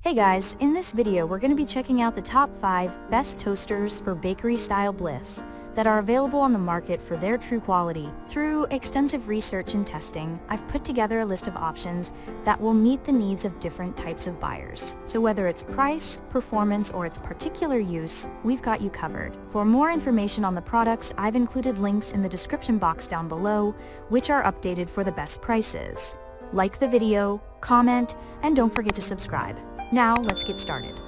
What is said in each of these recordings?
Hey guys, in this video we're going to be checking out the top 5 best toasters for bakery-style Bliss that are available on the market for their true quality. Through extensive research and testing, I've put together a list of options that will meet the needs of different types of buyers. So whether it's price, performance, or its particular use, we've got you covered. For more information on the products, I've included links in the description box down below, which are updated for the best prices. Like the video, comment, and don't forget to subscribe. Now, let's get started.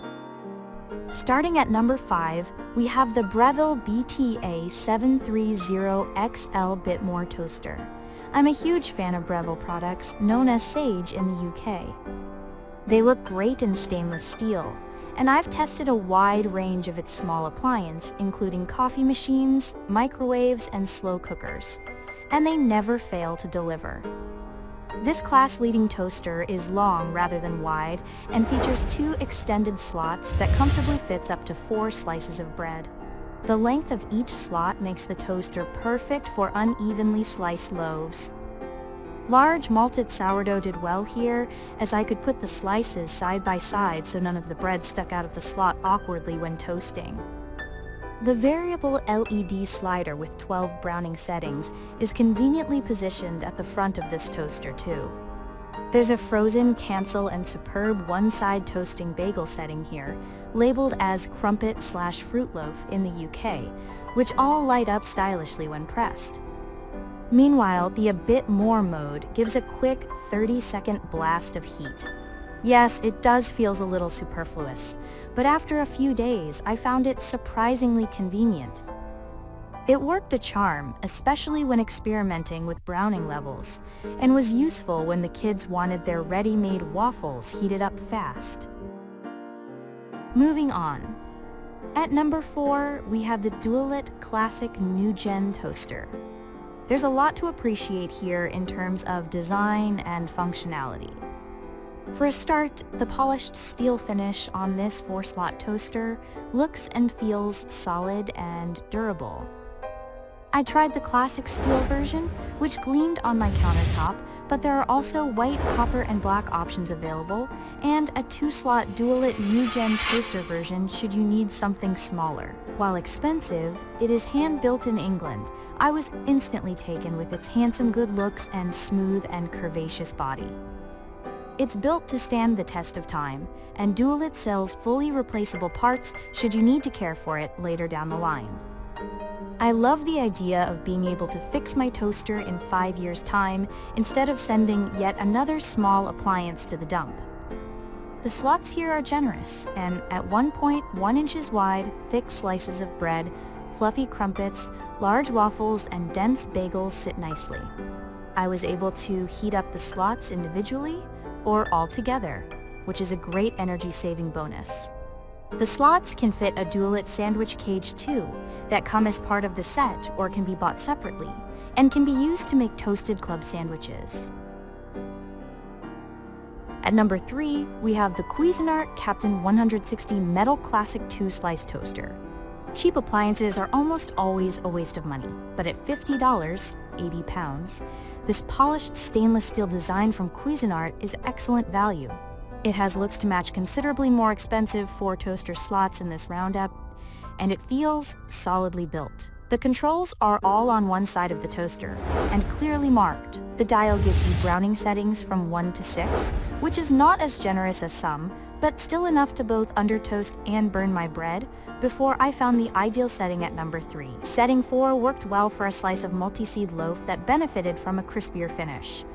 Starting at number 5, we have the Breville BTA 730XL Bitmore Toaster. I'm a huge fan of Breville products, known as Sage in the UK. They look great in stainless steel, and I've tested a wide range of its small appliances, including coffee machines, microwaves, and slow cookers, and they never fail to deliver. This class-leading toaster is long rather than wide and features 2 extended slots that comfortably fits up to 4 slices of bread. The length of each slot makes the toaster perfect for unevenly sliced loaves. Large malted sourdough did well here, as I could put the slices side by side so none of the bread stuck out of the slot awkwardly when toasting. The variable LED slider with 12 browning settings is conveniently positioned at the front of this toaster too. There's a frozen, cancel, and superb one-side toasting bagel setting here, labeled as crumpet/fruit loaf in the UK, which all light up stylishly when pressed. Meanwhile, the a bit more mode gives a quick 30-second blast of heat. Yes, it does feel a little superfluous, but after a few days, I found it surprisingly convenient. It worked a charm, especially when experimenting with browning levels, and was useful when the kids wanted their ready-made waffles heated up fast. Moving on. At number 4, we have the Dualit Classic NewGen Toaster. There's a lot to appreciate here in terms of design and functionality. For a start, the polished steel finish on this 4-slot toaster looks and feels solid and durable. I tried the classic steel version, which gleamed on my countertop, but there are also white, copper, and black options available, and a 2-slot Dualit NewGen toaster version should you need something smaller. While expensive, it is hand-built in England. I was instantly taken with its handsome good looks and smooth and curvaceous body. It's built to stand the test of time, and Dualit sells fully replaceable parts should you need to care for it later down the line. I love the idea of being able to fix my toaster in 5 years' time instead of sending yet another small appliance to the dump. The slots here are generous, and at 1.1 inches wide, thick slices of bread, fluffy crumpets, large waffles, and dense bagels sit nicely. I was able to heat up the slots individually or all together, which is a great energy-saving bonus. The slots can fit a Dualit sandwich cage too, that come as part of the set or can be bought separately, and can be used to make toasted club sandwiches. At number 3, we have the Cuisinart Captain 160 Metal Classic 2-Slice Toaster. Cheap appliances are almost always a waste of money, but at $50, 80 pounds, this polished stainless steel design from Cuisinart is excellent value. It has looks to match considerably more expensive 4 toaster slots in this roundup, and it feels solidly built. The controls are all on one side of the toaster, and clearly marked. The dial gives you browning settings from 1 to 6, which is not as generous as some, but still enough to both under-toast and burn my bread, before I found the ideal setting at number 3. Setting 4 worked well for a slice of multi-seed loaf that benefited from a crispier finish.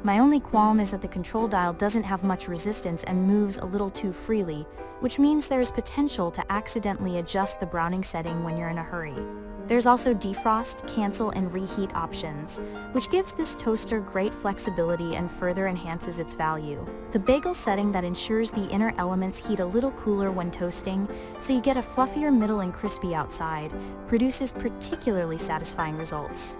My only qualm is that the control dial doesn't have much resistance and moves a little too freely, which means there's potential to accidentally adjust the browning setting when you're in a hurry. There's also defrost, cancel, and reheat options, which gives this toaster great flexibility and further enhances its value. The bagel setting that ensures the inner elements heat a little cooler when toasting, so you get a fluffier middle and crispy outside, produces particularly satisfying results.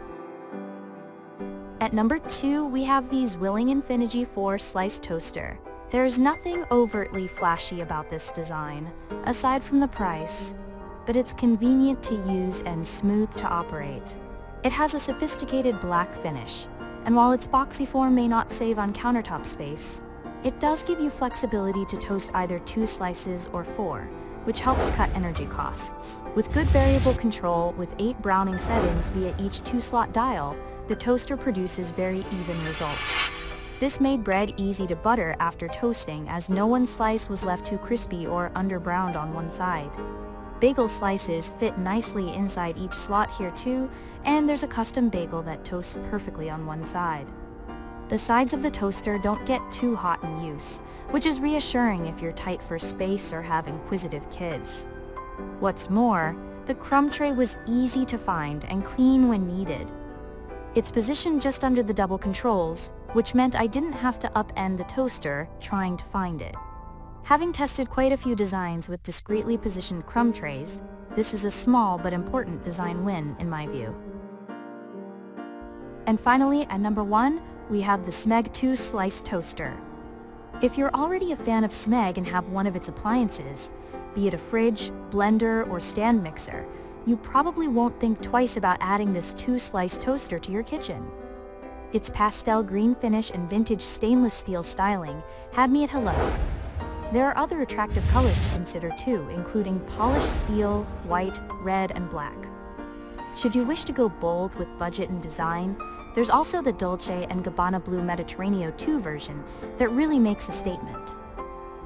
At number 2, we have the ZWILLING Enfinigy 4-Slice Toaster. There's nothing overtly flashy about this design, aside from the price, but it's convenient to use and smooth to operate. It has a sophisticated black finish, and while its boxy form may not save on countertop space, It does give you flexibility to toast either 2 slices or 4, which helps cut energy costs. With good variable control with 8 browning settings via each 2-slot dial, the toaster produces very even results. This made bread easy to butter after toasting, as no one slice was left too crispy or underbrowned on one side. Bagel slices fit nicely inside each slot here too, and there's a custom bagel that toasts perfectly on one side. The sides of the toaster don't get too hot in use, which is reassuring if you're tight for space or have inquisitive kids. What's more, the crumb tray was easy to find and clean when needed. It's positioned just under the double controls, which meant I didn't have to upend the toaster trying to find it. Having tested quite a few designs with discreetly positioned crumb trays, this is a small but important design win in my view. And finally, at number 1, we have the SMEG 2-slice toaster. If you're already a fan of SMEG and have one of its appliances, be it a fridge, blender, or stand mixer, you probably won't think twice about adding this 2-slice toaster to your kitchen. Its pastel green finish and vintage stainless steel styling had me at hello. There are other attractive colors to consider too, including polished steel, white, red, and black. Should you wish to go bold with budget and design, there's also the Dolce & Gabbana Blue Mediterraneo 2 version that really makes a statement.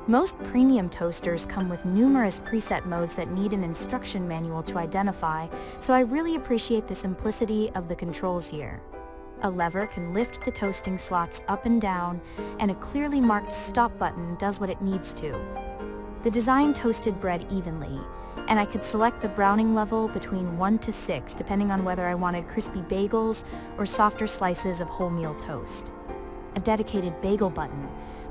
Most premium toasters come with numerous preset modes that need an instruction manual to identify, so I really appreciate the simplicity of the controls here. A lever can lift the toasting slots up and down, and a clearly marked stop button does what it needs to. The design toasted bread evenly, and I could select the browning level between 1 to 6 depending on whether I wanted crispy bagels or softer slices of wholemeal toast. A dedicated bagel button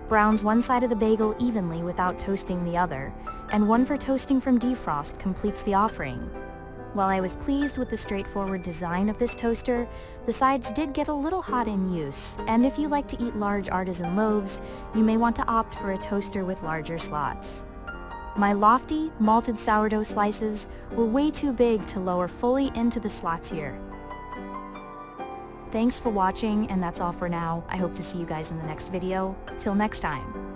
browns one side of the bagel evenly without toasting the other, and one for toasting from defrost completes the offering. While I was pleased with the straightforward design of this toaster, the sides did get a little hot in use, and if you like to eat large artisan loaves, you may want to opt for a toaster with larger slots. My lofty, malted sourdough slices were way too big to lower fully into the slots here. Thanks for watching, and that's all for now. I hope to see you guys in the next video. Till next time.